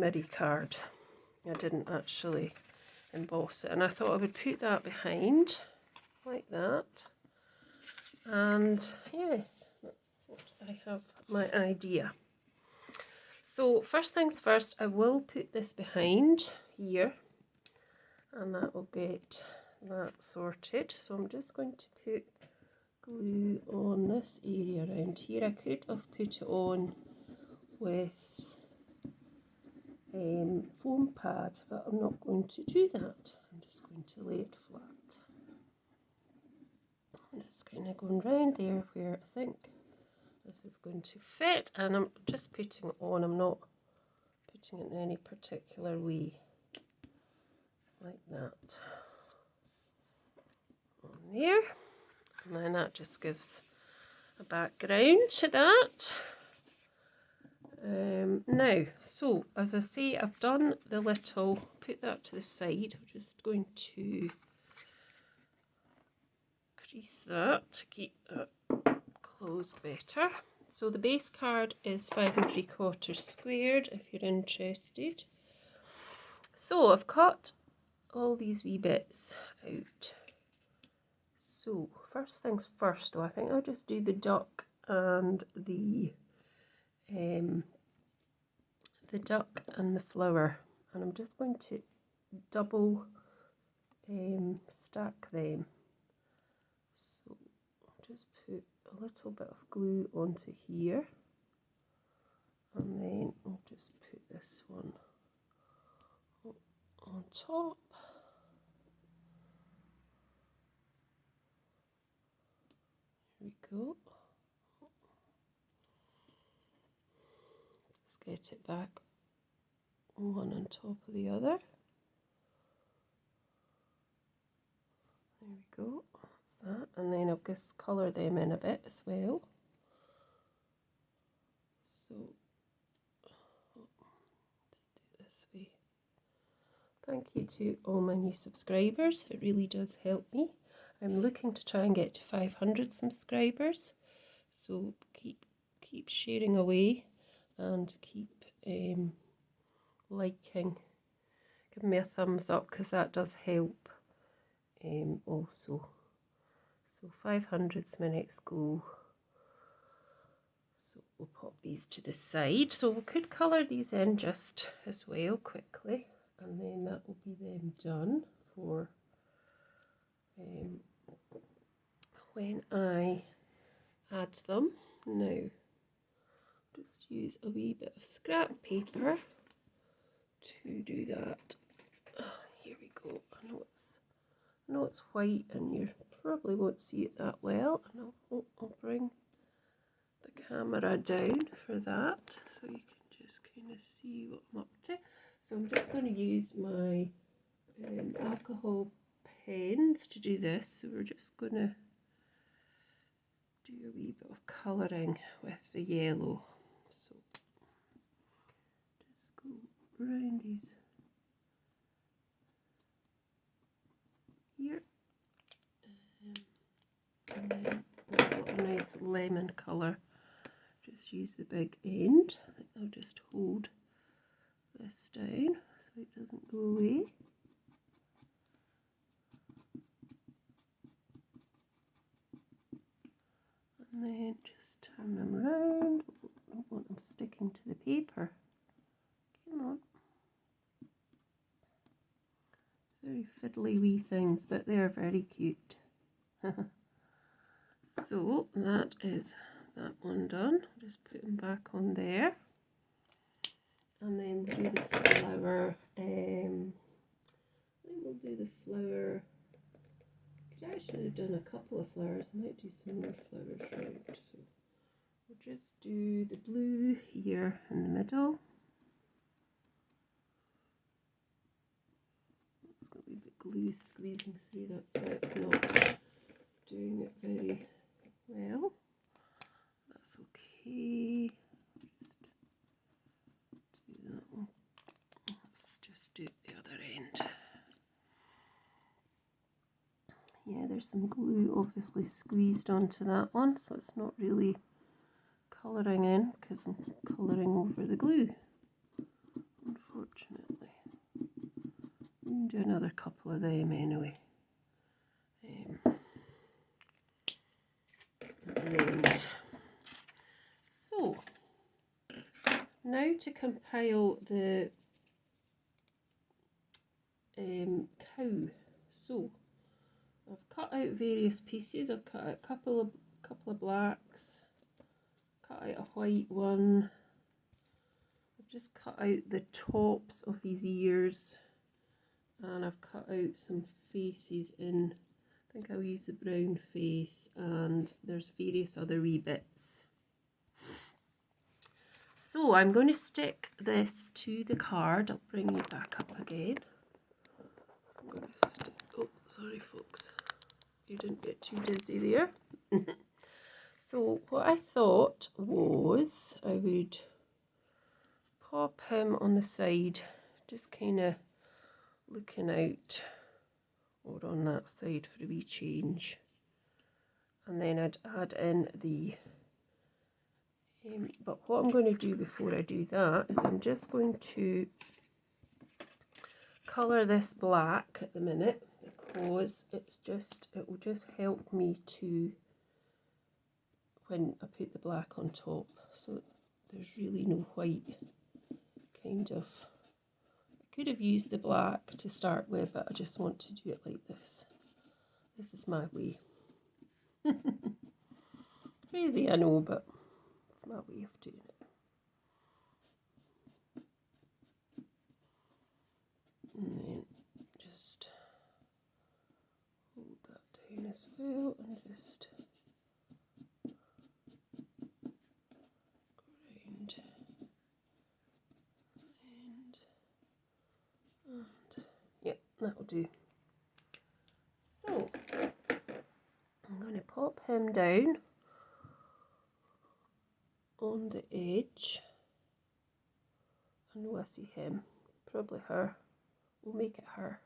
MIDI card. I didn't actually emboss it, and I thought I would put that behind like that. And yes, that's what I have my idea. So first things first, I will put this behind here, and that will get that sorted. So I'm just going to put glue on this area around here. I could have put it on with foam pad, but I'm not going to do that. I'm just going to lay it flat. I'm just kind of going round there where I think this is going to fit, and I'm just putting it on. I'm not putting it in any particular way, like that. On there, and then that just gives a background to that. Now, so as I say, I've done the little, put that to the side. I'm just going to crease that to keep that closed better. So the base card is 5 3/4 squared if you're interested. So I've cut all these wee bits out. So first things first though, I think I'll just do the duck and the flower, and I'm just going to double stack them. So I'll just put a little bit of glue onto here, and then I'll just put this one on top. Here we go. Just get it back one on top of the other. There we go, that's that. And then I'll just colour them in a bit as well. So, just do it this way. Thank you to all my new subscribers, it really does help me. I'm looking to try and get to 500 subscribers, so keep sharing away and keep liking. Give me a thumbs up because that does help also. So 500's my next goal. So we'll pop these to the side. So we could colour these in just as well quickly, and then that will be them done for when I add them. Now just use a wee bit of scrap paper to do that. Here we go. I know it's white and you probably won't see it that well, and I'll bring the camera down for that so you can just kind of see what I'm up to. So I'm just going to use my alcohol pens to do this. So we're just going to do a wee bit of colouring with the yellow. So just go around these here, and then we've got a nice lemon colour. Just use the big end. I think I'll just hold this down so it doesn't go away. And then just turn them round. I don't want them sticking to the paper. Come on. Very fiddly wee things, but they are very cute. So that is that one done. Just put them back on there. And then we'll do the flower. I think we'll do the flower. Could actually have done a couple of flowers. I might do some more flowers around. So we'll just do the blue here in the middle. It's got a wee bit of glue squeezing through, that's why it's not doing it very well. That's okay. Just do that one. Let's just do the other end. Yeah, there's some glue obviously squeezed onto that one, so it's not really colouring in because I'm colouring over the glue, unfortunately. do another couple of them anyway. And so now to compile the cow. So I've cut out various pieces. I've cut out a couple of blacks, cut out a white one. I've just cut out the tops of his ears, and I've cut out some faces in. I think I'll use the brown face, and there's various other wee bits. So I'm going to stick this to the card. I'll bring you back up again. I'm going to oh, sorry folks, you didn't get too dizzy there. So what I thought was I would pop him on the side, just kind of looking out, or on that side for a wee change, and then I'd add in the but what I'm going to do before I do that is I'm just going to colour this black at the minute, because it will just help me to, when I put the black on top, so there's really no white. Kind of, I could have used the black to start with, but I just want to do it like this. This is my way. Crazy, I know, but it's my way of doing it. And then just hold that down as well, and just grind and yeah, that'll do. So I'm going to pop him down on the edge. I know I see him, probably her. We'll make it her.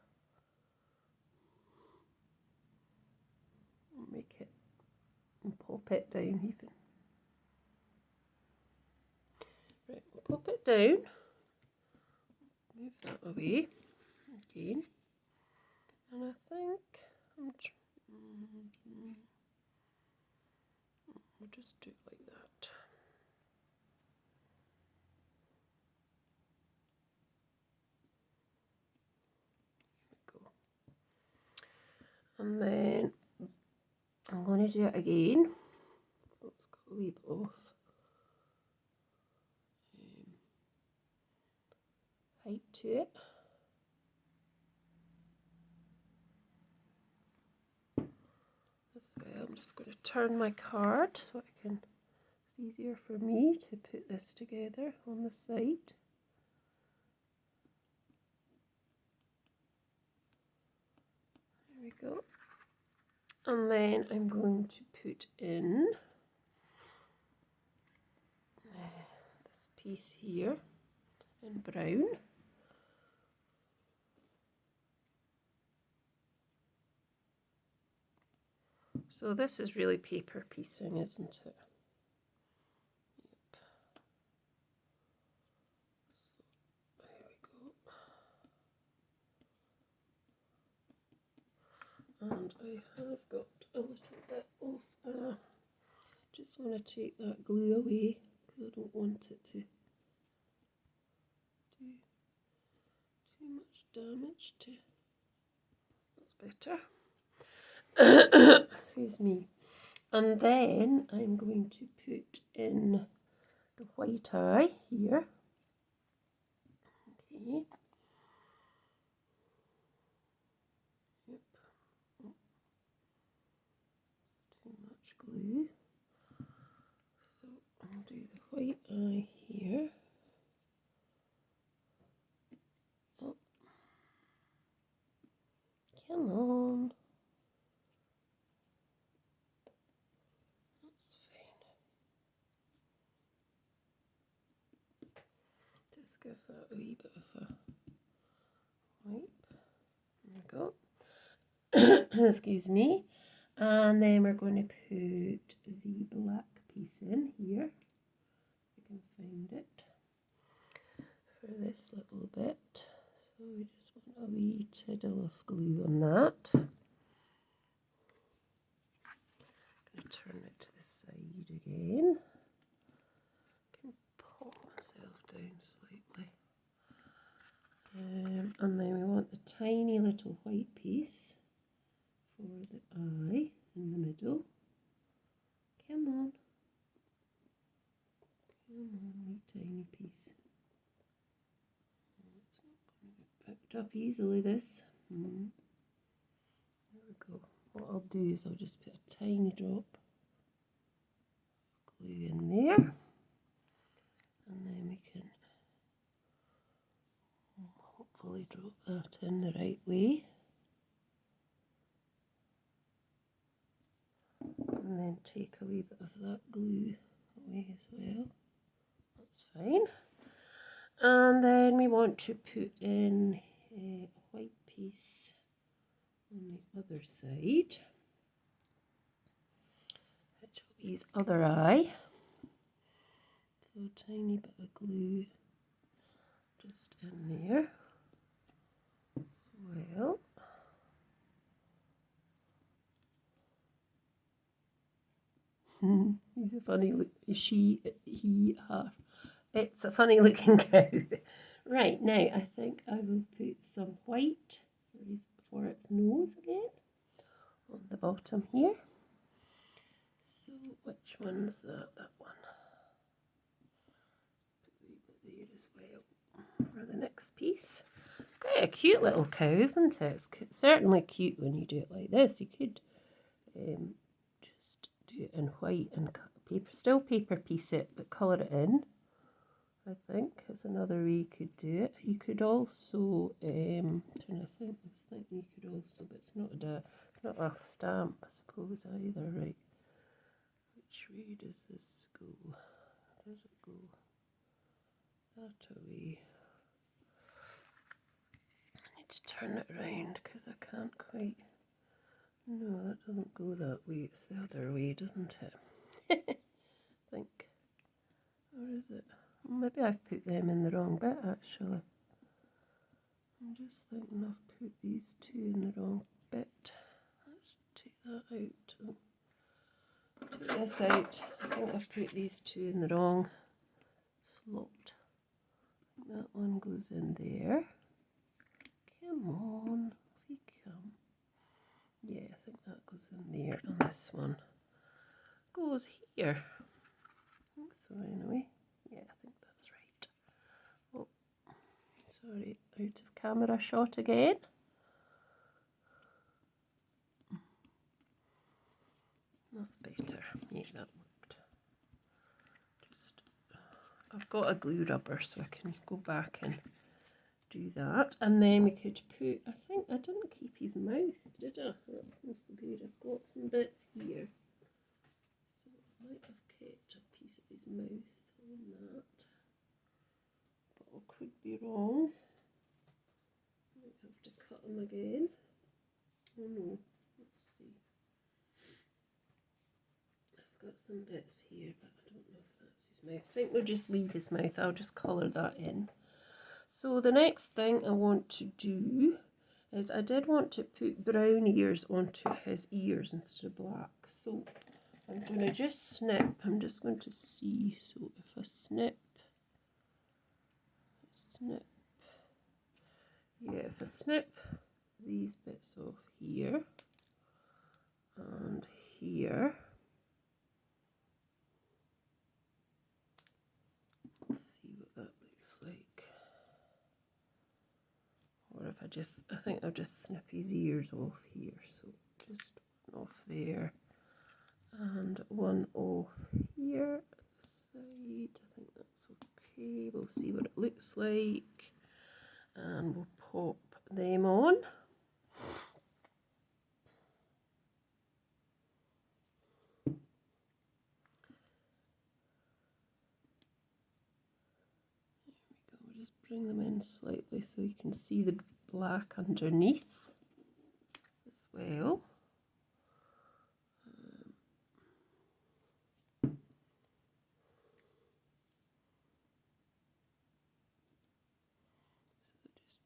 We'll make it and pop it down even. Right, we'll pop it down. Move that away again. And I think we'll just do it like that. And then I'm going to do it again. So it's got a wee bit of height to it. This way, I'm just going to turn my card so I can. It's easier for me to put this together on the side. There we go. And then I'm going to put in this piece here in brown. So this is really paper piecing, isn't it? Yep. So there we go. And I have got a little bit of, just want to take that glue away because I don't want it to do too much damage to, that's better. Excuse me. And then I'm going to put in the white eye here. Okay. Yep. Oh. Too much glue. So I'll do the white eye here. Oh. Come on. That's fine. Just give that a wee bit of a wipe. There we go. Excuse me. And then we're going to put the black piece in here. If you can find it. For this little bit. So we just want a wee tiddle of glue on that. I'm going to turn it to the side again. I can pop myself down slightly. And then we want the tiny little white piece for the eye in the middle. Come on. Come on, wee tiny piece. It's not going to get picked up easily, this. There we go. What I'll do is I'll just put a tiny drop of glue in there. And then we can hopefully drop that in the right way. And then take a wee bit of that glue away as well. That's fine. And then we want to put in a white piece on the other side, which will be his other eye. So a tiny bit of glue just in there as well. He's a funny look. He, her. It's a funny looking cow. Right, now I think I will put some white for its nose again on the bottom here. So which one's that? That one. Put a wee bit there as well for the next piece. Quite a cute little cow, isn't it? It's certainly cute when you do it like this. You could just do it in white and still paper piece it, but colour it in. I think is another way you could do it. You could also, trying to think, you could also, but it's not a stamp, I suppose either, right? Which way does this go? Does it go that way? I need to turn it around because I can't quite. No, that doesn't go that way. It's the other way, doesn't it? I think. Or is it? Maybe I've put them in the wrong bit actually. I'm just thinking I've put these two in the wrong bit. Let's take that out. Take this out. I think I've put these two in the wrong slot. I think that one goes in there. Come on, if you come. Yeah, I think that goes in there, and this one goes here. I think so anyway. Yeah, I think that's right. Oh, sorry, out of camera shot again. That's better. Yeah, that worked. I've got a glue rubber so I can go back and do that. And then we could put, I think I didn't keep his mouth, did I? That's not so good. I've got some bits here. So I might have kept a piece of his mouth on that. But I could be wrong. Might have to cut him again. Oh no, let's see. I've got some bits here, but I don't know if that's his mouth. I think we'll just leave his mouth. I'll just colour that in. So the next thing I want to do is I did want to put brown ears onto his ears instead of black. So I'm going to just snip. I'm just going to see. So if I snip, yeah, if I snip these bits off here and here, let's see what that looks like. Or if I think I'll just snip his ears off here. So just one off there and one off here side. I think that's okay. We'll see what it looks like and we'll pop them on. We'll just bring them in slightly so you can see the black underneath as well. So just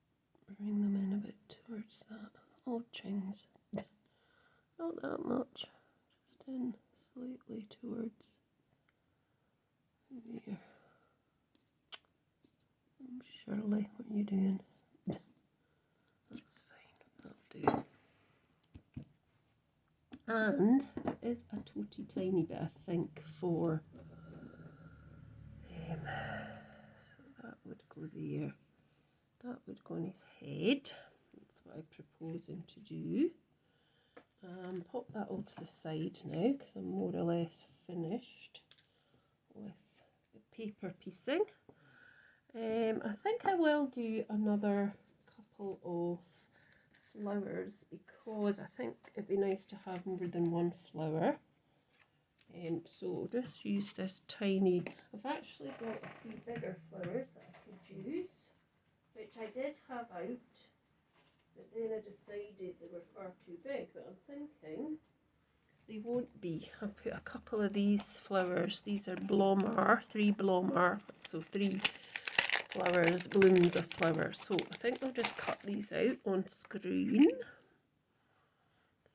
bring them in a a bit towards that. Oh, chings. Not that much. Just in slightly towards there. Shirley, what are you doing? That's fine. That'll do. And there is a totally tiny bit, I think, for so that would go there. That would go on his head. That's what I'm proposing to do. Pop that all to the side now because I'm more or less finished with the paper piecing. I think I will do another couple of flowers because I think it'd be nice to have more than one flower. So I'll just use this tiny, I've actually got a few bigger flowers that I could use, which I did have out, but then I decided they were far too big, but I'm thinking they won't be. I put a couple of these flowers, these are bloomer, 3 bloomer, so 3 flowers, blooms of flowers. So I think I'll just cut these out on screen.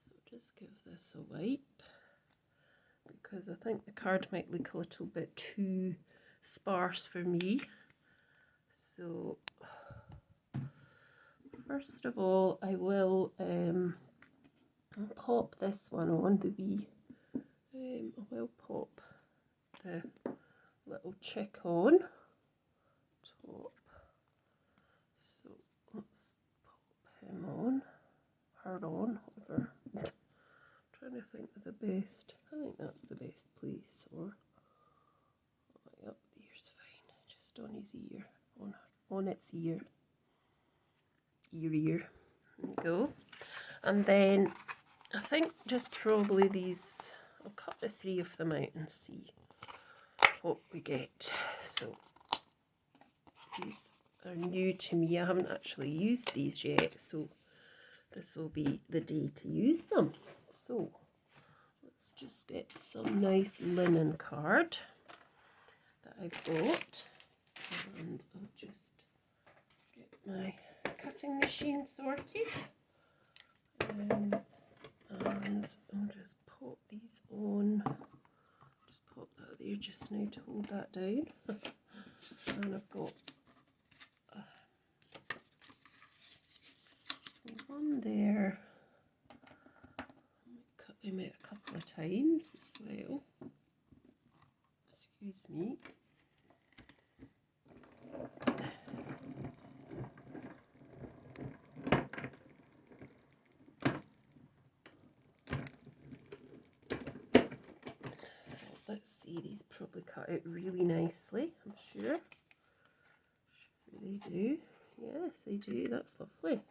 So just give this a wipe because I think the card might look a little bit too sparse for me. So first of all, I will pop this one on the wee. I will pop the little chick on top. So let's pop him on, her on, whatever. I'm trying to think of the best. I think that's the best place. Or up there's fine. Just on his ear, on its ear. Ear. There we go. And then I think just probably these. I'll cut the 3 of them out and see what we get. So these are new to me. I haven't actually used these yet, so this will be the day to use them. So let's just get some nice linen card that I've got, and I'll just get my cutting machine sorted, and I'll just pop these on. Just pop that there just now to hold that down. And I've got one there. I might cut them out a couple of times as well. Excuse me. Let's see, these probably cut out really nicely, I'm sure. They do. Yes, they do. That's lovely.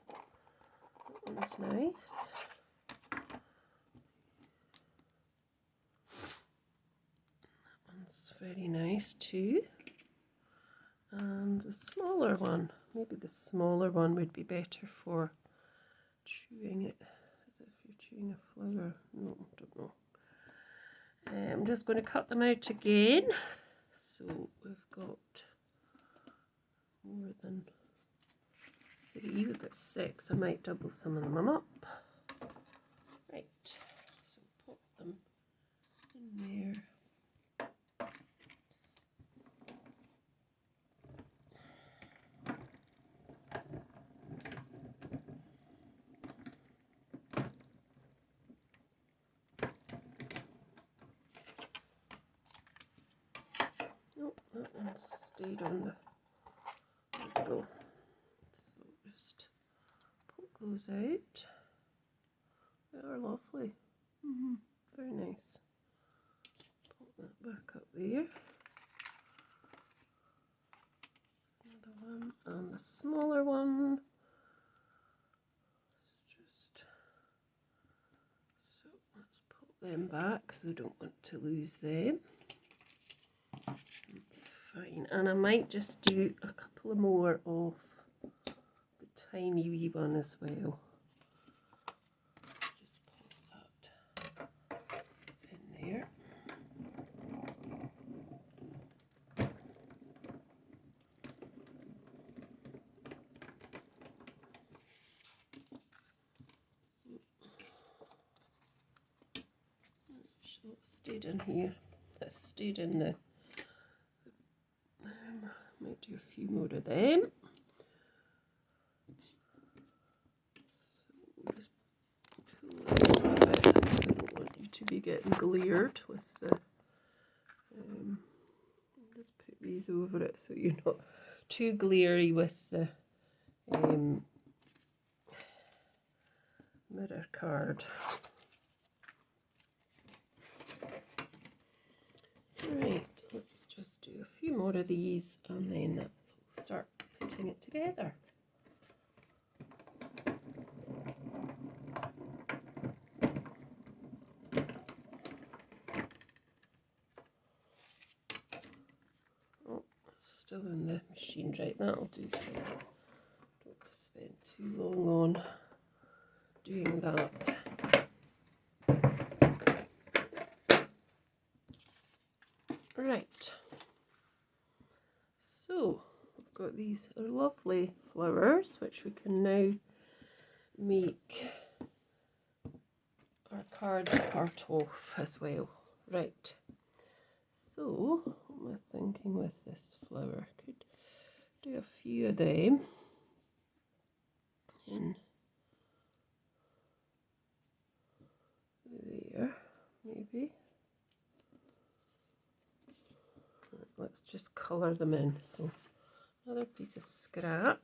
That one's nice. That one's very nice too. And the smaller one, maybe the smaller one would be better for chewing it, as if you're chewing a flower. No, I don't know. I'm just going to cut them out again. So we've got more than 3, we've got 6. I might double some of them up. Right, so pop them in there. Nope, that one stayed on the. There we go. So just poke those out. They are lovely. Very nice. Put that back up there. Another one, and the smaller one. Just so let's put them back because we don't want to lose them. That's fine. And I might just do a couple of more of the tiny wee one as well. Just pop that in there. what stayed in here? That stayed in the. Might do a few more of them. I don't want you to be getting glared with the. Just put these over it so you're not too glary with the mirror card. Right, let's just do a few more of these and then we'll start putting it together. Oh, still in the machine, right? That'll do. Don't have to spend too long on doing that. Right, so we've got these lovely flowers which we can now make our card part off as well. Right, so what am I thinking with this flower? Could do a few of them in there, maybe. Let's just colour them in. So another piece of scrap.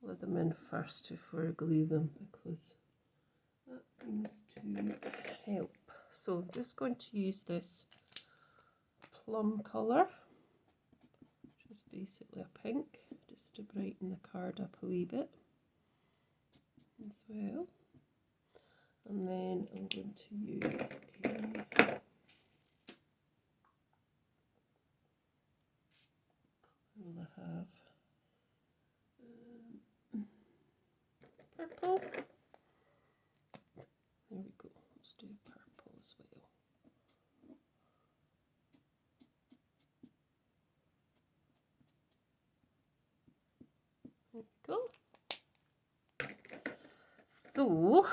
Colour them in first before I glue them because that seems to help. So I'm just going to use this plum colour, which is basically a pink, just to brighten the card up a wee bit as well. And then I'm going to use will I have purple. There we go. Let's do purple as well. There we go. So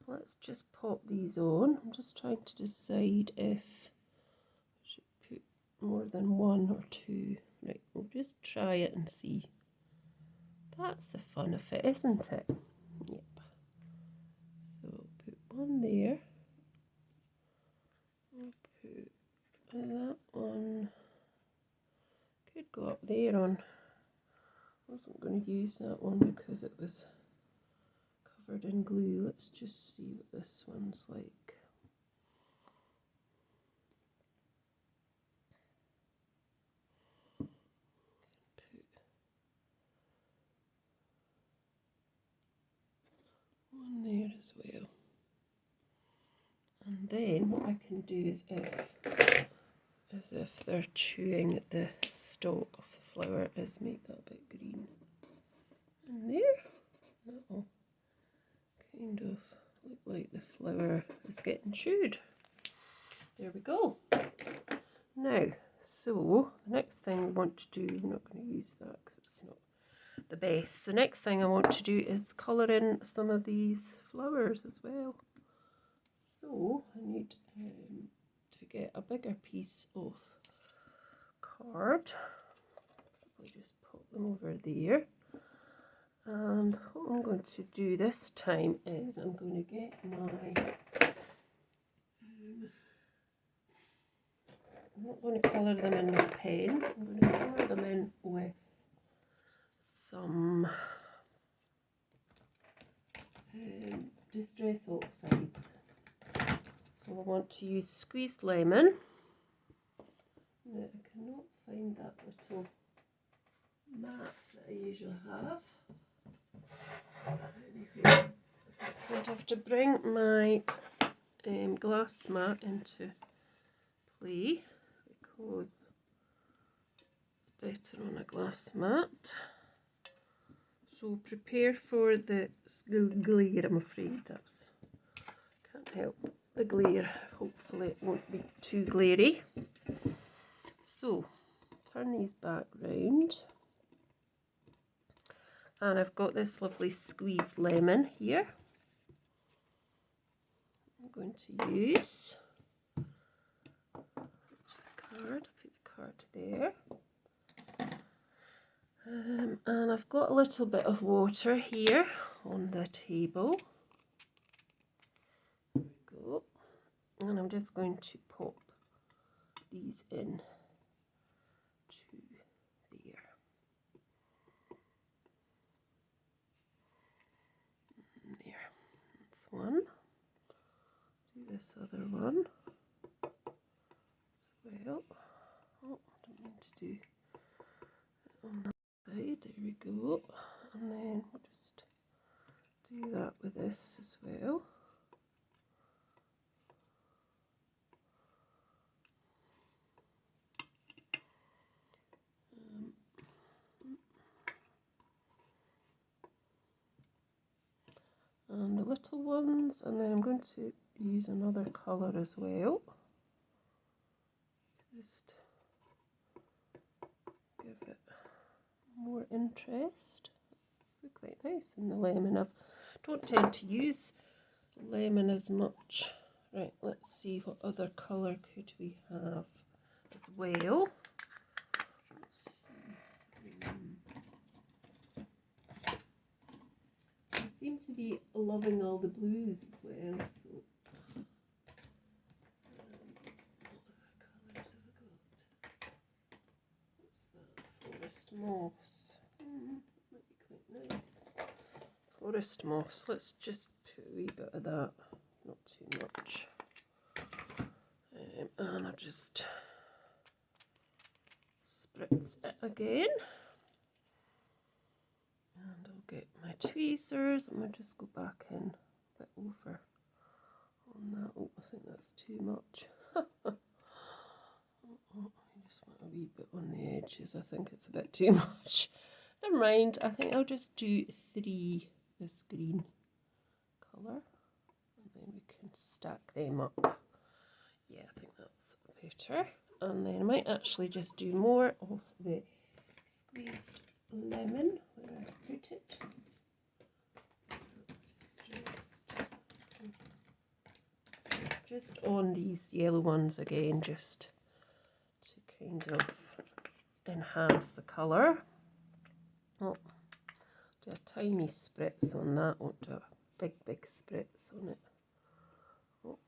let's just pop these on. I'm just trying to decide if I should put more than one or two. Right, we'll just try it and see. That's the fun of it, isn't it? Yep. So put one there. I'll put that one. Could go up there on. I wasn't going to use that one because it was covered in glue. Let's just see what this one's like. One there as well. And then what I can do is if they're chewing at the stalk of the flower, is make that a bit green. And there, that'll kind of look like the flower is getting chewed. There we go. Now, so the next thing I want to do, I'm not going to use that because it's not the best. The next thing I want to do is colour in some of these flowers as well. So I need to get a bigger piece of card. I'll just pop them over there. And what I'm going to do this time is I'm going to get my I'm not going to colour them in with pens, I'm going to colour them in with some Distress Oxides. So I want to use squeezed lemon. Now I cannot find that little mat that I usually have. Anyway, I'm going to have to bring my glass mat into play because it's better on a glass mat. So prepare for the glare, I'm afraid. That's can't help the glare. Hopefully it won't be too glary. So turn these back round. And I've got this lovely squeezed lemon here. I'm going to use card. Put the card there. And I've got a little bit of water here on the table. There we go. And I'm just going to pop these in to there. There. That's one. Do this other one. Well, oh, I don't mean to do it on that side. There we go. And then we'll just do that with this as well. And the little ones, and then I'm going to use another colour as well. Just give it more interest. It's quite nice in the lemon. I don't tend to use lemon as much. Right, let's see what other colour could we have as well. Let's see. I seem to be loving all the blues as well. So, what other colours have I got? What's that? Forest moss. Might be quite nice. Forest moss. Let's just put a wee bit of that. Not too much. And I'll just spritz it again. And I'll get my tweezers. I'm going to just go back in a bit over on that. Oh, I think that's too much. I just want a wee bit on the edges. I think it's a bit too much. Never mind. I think I'll just do 3 this green colour. And then we can stack them up. Yeah, I think that's better. And then I might actually just do more of the squeezed lemon where I put it. Just on these yellow ones again, just to kind of enhance the colour. Oh, do a tiny spritz on that, won't do a big spritz on it. Oh.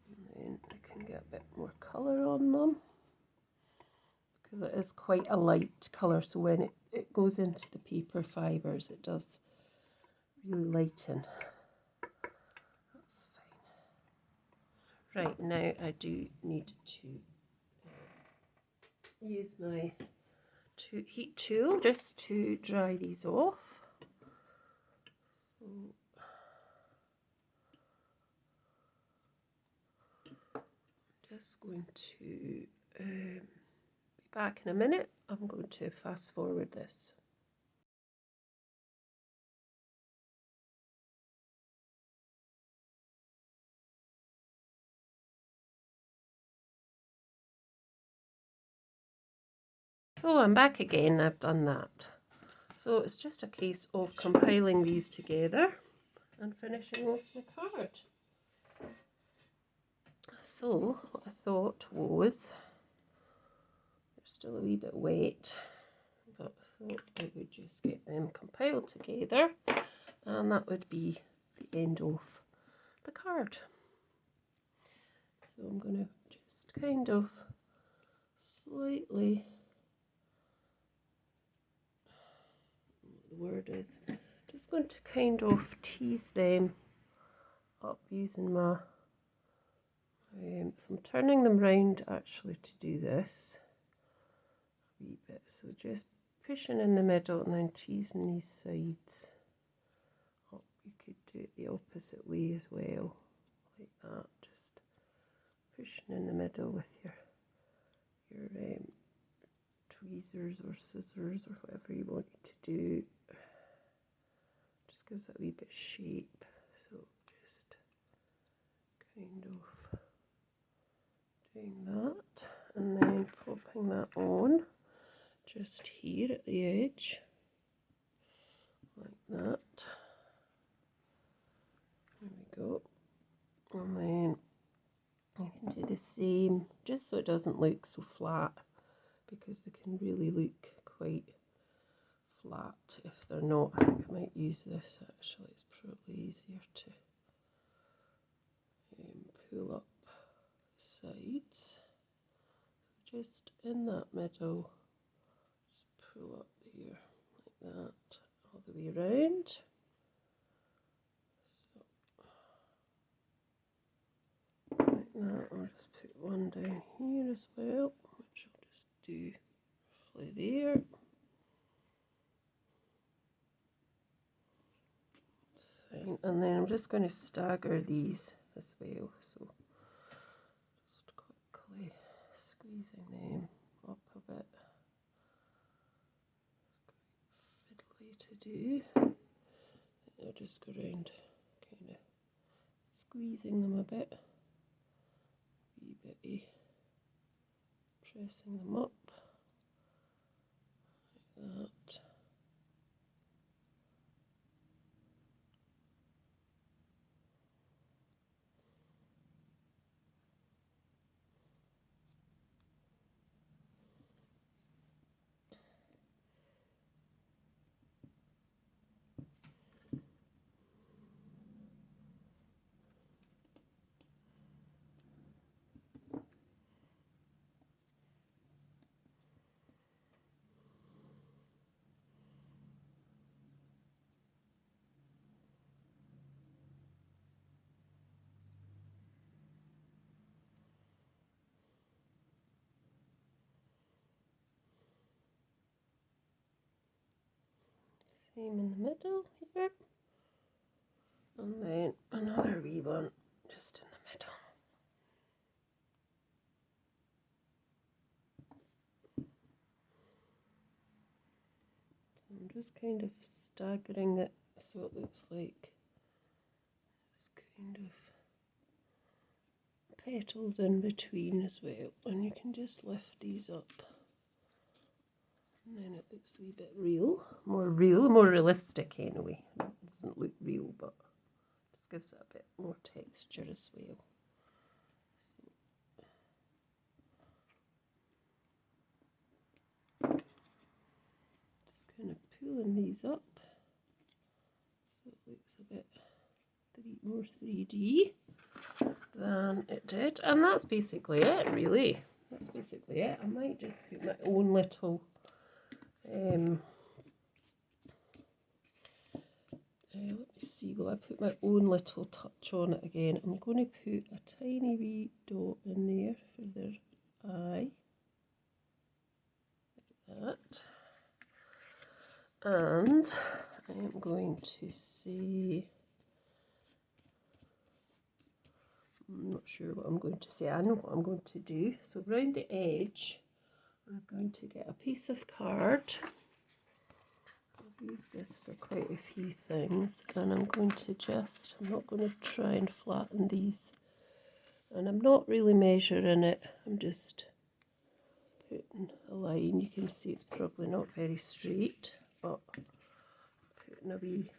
And then we can get a bit more colour on them, because it is quite a light colour, so when it goes into the paper fibres it does really lighten. That's fine. Right, now I do need to use my heat tool just to dry these off. So just going to be back in a minute. I'm going to fast forward this. So I'm back again. I've done that. So it's just a case of compiling these together and finishing off the card. So what I thought was, they're still a wee bit wet, but I thought I would just get them compiled together, and that would be the end of the card. So I'm going to just kind of slightly, what the word is, just going to kind of tease them up using my so I'm turning them round actually to do this a wee bit, so just pushing in the middle and then teasing these sides up. You could do it the opposite way as well, like that, just pushing in the middle with your tweezers or scissors or whatever you want to do. Just gives it a wee bit of shape, so just kind of doing that, and then popping that on just here at the edge, like that. There we go. And then I can do the same, just so it doesn't look so flat, because they can really look quite flat if they're not. I think I might use this actually, it's probably easier to pull up the sides. Just in that middle, just pull up there like that all the way around. So, like that, I'll just put one down here as well, which I'll just do roughly there. Fine. And then I'm just going to stagger these as well, so just quickly squeezing them up a bit. It's quite fiddly to do. I'll just go around kind of squeezing them a bit, wee bitty, pressing them up like that. Same in the middle here, and then another wee one just in the middle. I'm just kind of staggering it so it looks like there's kind of petals in between as well, and you can just lift these up. And then it looks a wee bit more realistic anyway. It doesn't look real, but just gives it a bit more texture as well. So, just kind of pulling these up so it looks a bit more 3D than it did. And that's basically it, really. That's basically it. I might just put my own little let me see, will I put my own little touch on it again? I'm going to put a tiny wee dot in there for their eye, like that. And I'm going to say, I'm not sure what I'm going to say, I know what I'm going to do. So around the edge, I'm going to get a piece of card. I'll use this for quite a few things, and I'm going to just, I'm not going to try and flatten these, and I'm not really measuring it, I'm just putting a line. You can see it's probably not very straight, but putting a wee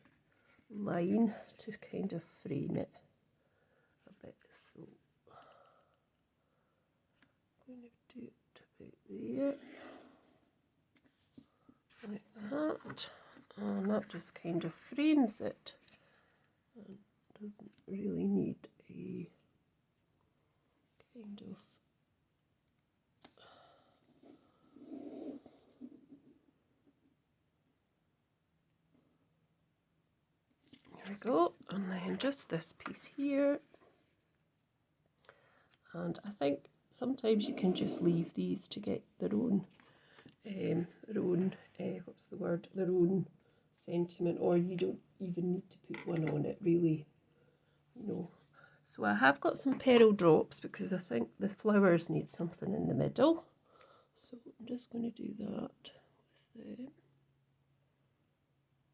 line to kind of frame it a bit. So I'm going to do it about there, like that, and that just kind of frames it and doesn't really need a kind of, there we go. And then just this piece here, and I think sometimes you can just leave these to get their own what's the word, their own sentiment, or you don't even need to put one on it, really, you know. So I have got some pearl drops because I think the flowers need something in the middle, so I'm just going to do that with them,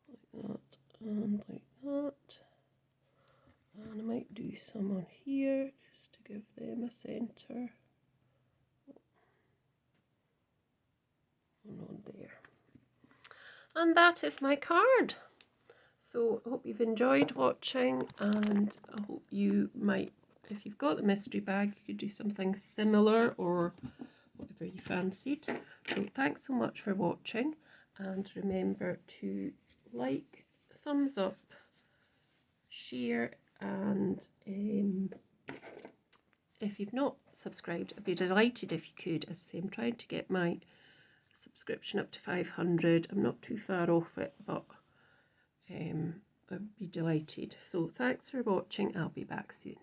like that and like that, and I might do some on here just to give them a centre, and on there. And that is my card. So I hope you've enjoyed watching, and I hope you might, if you've got the mystery bag, you could do something similar or whatever you fancied. So thanks so much for watching, and remember to like, thumbs up, share, and if you've not subscribed, I'd be delighted if you could. As I say, I'm trying to get my subscription up to 500. I'm not too far off it, but I'd be delighted. So thanks for watching. I'll be back soon.